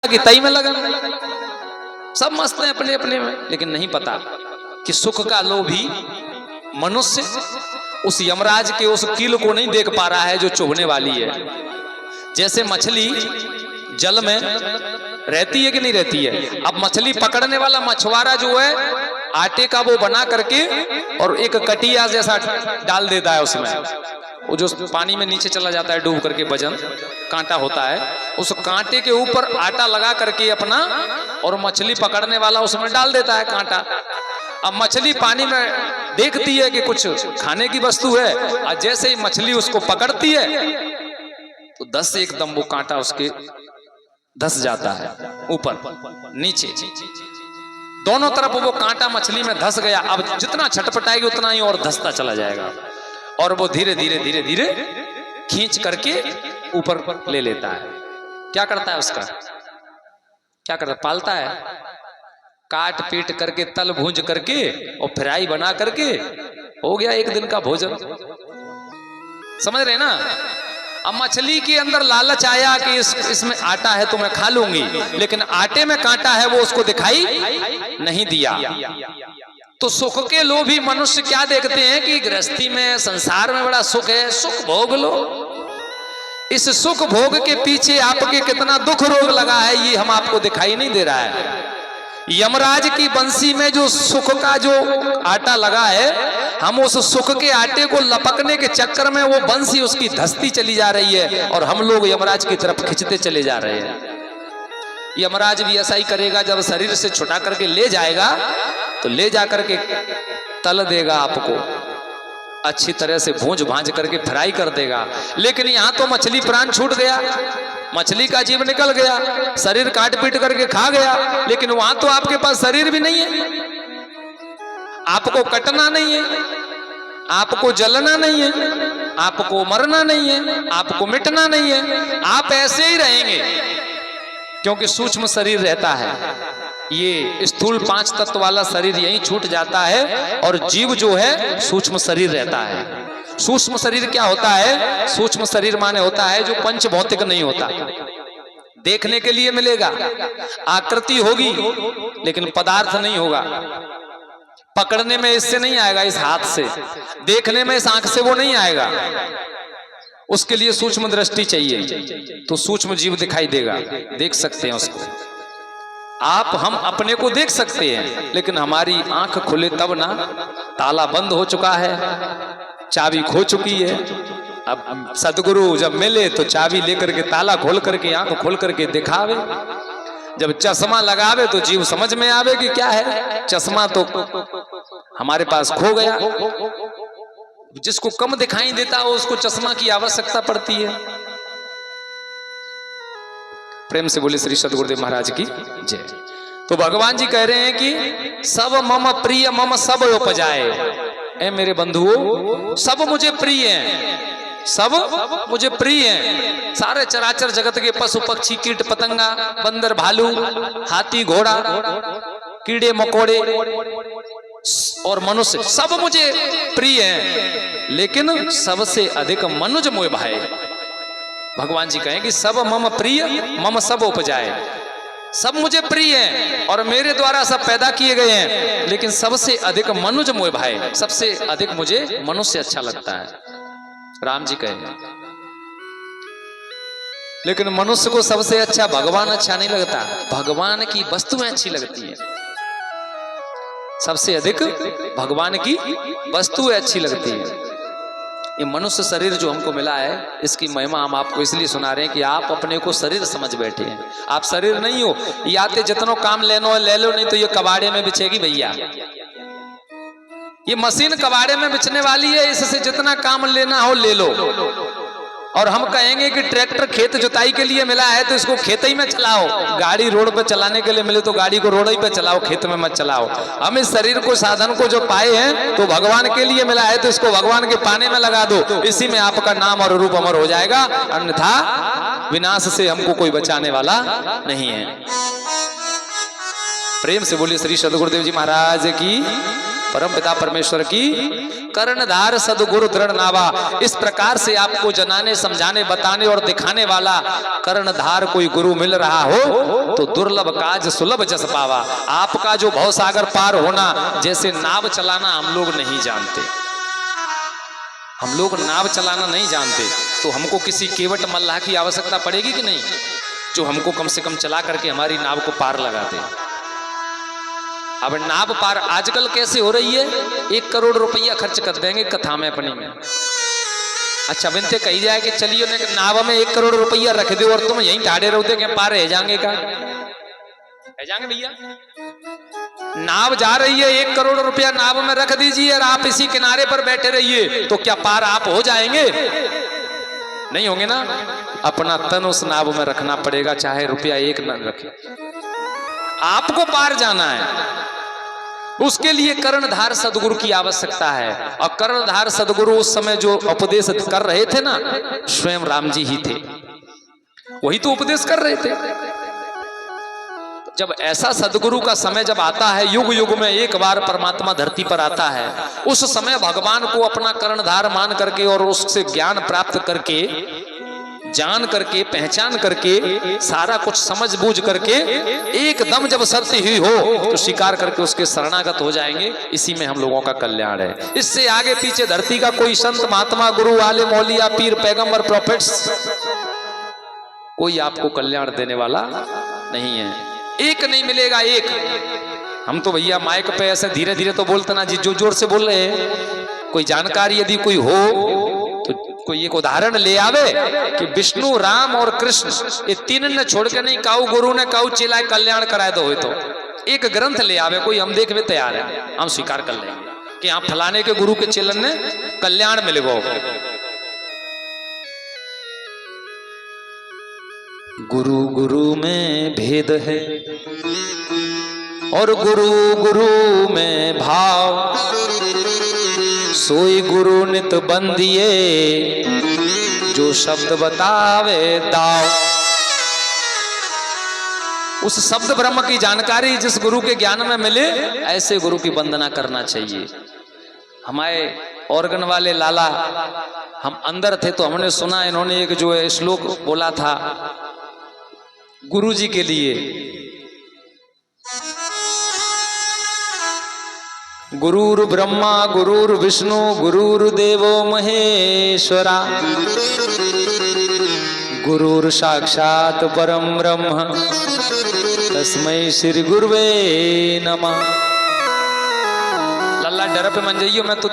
कि तई में लगन। सब मस्त हैं अपने अपने में, लेकिन नहीं पता कि सुख का लोभी मनुष्य उस यमराज के उस कील को नहीं देख पा रहा है जो चुभने वाली है। जैसे मछली जल में रहती है कि नहीं रहती है। अब मछली पकड़ने वाला मछुआरा जो है आटे का वो बना करके और एक कटिया जैसा डाल देता है उसमें, वो जो पानी में नीचे चला जाता है डूब करके, वजन कांटा होता है, उस कांटे के ऊपर आटा लगा करके अपना, और मछली पकड़ने वाला उसमें डाल देता है कांटा। अब मछली पानी में देखती है कि कुछ खाने की वस्तु है, और जैसे ही मछली उसको पकड़ती है तो 10 एकदम वो कांटा उसके धस जाता है ऊपर नीचे, दोनों तरफ वो कांटा मछली में धस गया। अब जितना छटपटाएगी उतना ही और धसता चला जाएगा, और वो धीरे धीरे धीरे धीरे खींच करके ऊपर ले लेता है। क्या करता है उसका, क्या करता है? पालता है, काट पीट करके तल भूंज करके और फ्राई बना करके हो गया एक दिन का भोजन। समझ रहे ना। अब मछली के अंदर लालच आया कि इसमें आटा है तो मैं खा लूंगी, लेकिन आटे में कांटा है वो उसको दिखाई नहीं दिया। तो सुख के लोभी मनुष्य क्या देखते हैं कि गृहस्थी में संसार में बड़ा सुख है, सुख भोग लो। इस सुख भोग के पीछे आपके कितना दुख रोग लगा है ये हम आपको दिखाई नहीं दे रहा है। यमराज की बंसी में जो सुख का जो आटा लगा है, हम उस सुख के आटे को लपकने के चक्कर में वो बंसी उसकी धसती चली जा रही है, और हम लोग यमराज की तरफ खिंचते चले जा रहे हैं। यमराज भी ऐसा ही करेगा, जब शरीर से छुटा करके ले जाएगा तो ले जा करके तल देगा, आपको अच्छी तरह से भूंज भांज करके फ्राई कर देगा। लेकिन यहाँ तो मछली प्राण छूट गया, मछली का जीव निकल गया, शरीर काट पीट करके खा गया, लेकिन वहां तो आपके पास शरीर भी नहीं है, आपको कटना नहीं है, आपको जलना नहीं है, आपको मरना नहीं है, आपको मिटना नहीं है, आप ऐसे ही रहेंगे, क्योंकि सूक्ष्म शरीर रहता है। ये स्थूल 5 तत्व वाला शरीर यहीं छूट जाता है, और जीव जो है सूक्ष्म शरीर रहता है। सूक्ष्म शरीर क्या होता है? सूक्ष्म शरीर माने होता है जो पंच भौतिक नहीं होता। देखने के लिए मिलेगा, आकृति होगी, लेकिन पदार्थ नहीं होगा। पकड़ने में इससे नहीं आएगा, इस हाथ से, देखने में इस आंख से वो नहीं आएगा, उसके लिए सूक्ष्म दृष्टि चाहिए। तो सूक्ष्म जीव दिखाई देगा, देख सकते हैं उसको। आप हम अपने को देख सकते हैं, लेकिन हमारी आंख खुले तब ना, ताला बंद हो चुका है, चाबी खो चुकी है। अब सदगुरु जब मिले तो चाबी लेकर के ताला खोल करके आंख खोल करके दिखावे, जब चश्मा लगावे तो जीव समझ में आवे कि क्या है। चश्मा तो हमारे पास खो गया। जिसको कम दिखाई देता हो उसको चश्मा की आवश्यकता पड़ती है। प्रेम से बोले श्री सदगुरुदेव महाराज की जय। तो भगवान जी कह रहे हैं कि सब मम प्रिय मम सब उपजाए। ए मेरे बंधुओं, सब मुझे प्रिय हैं, सब मुझे प्रिय हैं। सारे चराचर जगत के पशु पक्षी कीट पतंगा बंदर भालू हाथी घोड़ा कीड़े मकोड़े और मनुष्य सब मुझे प्रिय हैं, लेकिन सबसे अधिक मनुज मोह भाए। भगवान जी कहें कि सब मम प्रिय मम सब उपजाए। सब मुझे प्रिय हैं और मेरे द्वारा सब पैदा किए गए हैं, लेकिन सबसे अधिक मनुज मोह भाए, सबसे अधिक मुझे मनुष्य अच्छा लगता है। राम जी कहे, लेकिन मनुष्य को सबसे अच्छा भगवान अच्छा नहीं लगता, भगवान की वस्तुएं अच्छी लगती है। सबसे अधिक भगवान की वस्तुएं अच्छी लगती है। ये मनुष्य शरीर जो हमको मिला है, इसकी महिमा हम आपको इसलिए सुना रहे हैं कि आप अपने को शरीर समझ बैठे हैं। आप शरीर नहीं हो। ये आते जितनो काम लेनो है ले लो, नहीं तो ये कबाड़े में बिछेगी भैया। ये मशीन कबाड़े में बिछने वाली है, इससे जितना काम लेना हो ले लो। और हम कहेंगे कि ट्रैक्टर खेत जुताई के लिए मिला है तो इसको खेत ही में चलाओ। गाड़ी रोड पे चलाने के लिए मिले तो गाड़ी को रोड ही पे चलाओ, खेत में मत चलाओ। हम इस शरीर को साधन को जो पाए हैं तो भगवान के लिए मिला है, तो इसको भगवान के पाने में लगा दो, इसी में आपका नाम और रूप अमर हो जाएगा। अन्यथा विनाश से हमको कोई बचाने वाला नहीं है। प्रेम से बोलिए श्री सदगुरुदेव जी महाराज की। परम पिता परमेश्वर की कर्णधार सदगुरु दृढ़ नावा। इस प्रकार से आपको जनाने समझाने बताने और दिखाने वाला कर्णधार कोई गुरु मिल रहा हो तो दुर्लभ काज सुलभ जस पावा। आपका जो भवसागर पार होना, जैसे नाव चलाना हम लोग नहीं जानते, हम लोग नाव चलाना नहीं जानते, तो हमको किसी केवट मल्लाह की आवश्यकता पड़ेगी कि नहीं, जो हमको कम से कम चला करके हमारी नाव को पार लगा दे। अब नाव पार आजकल कैसे हो रही है, 1 करोड़ रुपया खर्च कर देंगे कथा में अपनी में। अच्छा बिनते कही जाए कि चलिए नाव में 1 करोड़ रुपया रख दो और तुम यहीं ठाड़े रहोगे क्या पार रह जाएंगे का, रह जाएंगे भैया। नाव जा रही है, 1 करोड़ रुपया नाव में रख दीजिए और आप इसी किनारे पर बैठे रहिए, तो क्या पार आप हो जाएंगे? नहीं होंगे ना। अपना तन उस नाव में रखना पड़ेगा, चाहे रुपया 1 न रखे, आपको पार जाना है। उसके लिए कर्णधार सदगुरु की आवश्यकता है। और कर्णधार सदगुरु उस समय जो उपदेश कर रहे थे ना, स्वयं राम जी ही थे, वही तो उपदेश कर रहे थे। जब ऐसा सदगुरु का समय जब आता है, युग युग में एक बार परमात्मा धरती पर आता है, उस समय भगवान को अपना कर्णधार मान करके और उससे ज्ञान प्राप्त करके, जान करके, पहचान करके, सारा कुछ समझ बूझ करके एकदम जब सत्य ही हो तो स्वीकार करके उसके शरणागत हो जाएंगे। इसी में हम लोगों का कल्याण है। इससे आगे पीछे धरती का कोई संत महात्मा गुरु आले मौलिया पीर पैगंबर प्रोफेट्स कोई आपको कल्याण देने वाला नहीं है। एक नहीं मिलेगा, एक। हम तो भैया माइक पे ऐसे धीरे धीरे तो बोलते ना जी, जो जोर से बोल रहे हैं। कोई जानकारी यदि कोई हो तो कोई एक उदाहरण ले आवे कि विष्णु राम और कृष्ण ये तीन ने छोड़ के नहीं, काऊ गुरु ने काऊ चेला कल्याण कराए तो एक ग्रंथ ले आवे कोई, हम देखने तैयार है, हम स्वीकार कर लेंगे कि आप फलाने के गुरु के चेलन ने कल्याण मिलेगा। गुरु गुरु में भेद है और गुरु गुरु में भाव, सोई गुरु नित बंदिए जो शब्द बतावे दाव। उस शब्द ब्रह्म की जानकारी जिस गुरु के ज्ञान में मिले, ऐसे गुरु की वंदना करना चाहिए। हमारे ऑर्गन वाले लाला, हम अंदर थे तो हमने सुना, इन्होंने एक जो है श्लोक बोला था गुरु जी के लिए, गुरुर् ब्रह्मा गुरुर् विष्णु गुरुर्देवो महेश्वरा, गुरुर् साक्षात परम ब्रह्म तस्मै श्री गुरुवे नमः। लल्ला डर पे मन जाइयो, मैं तो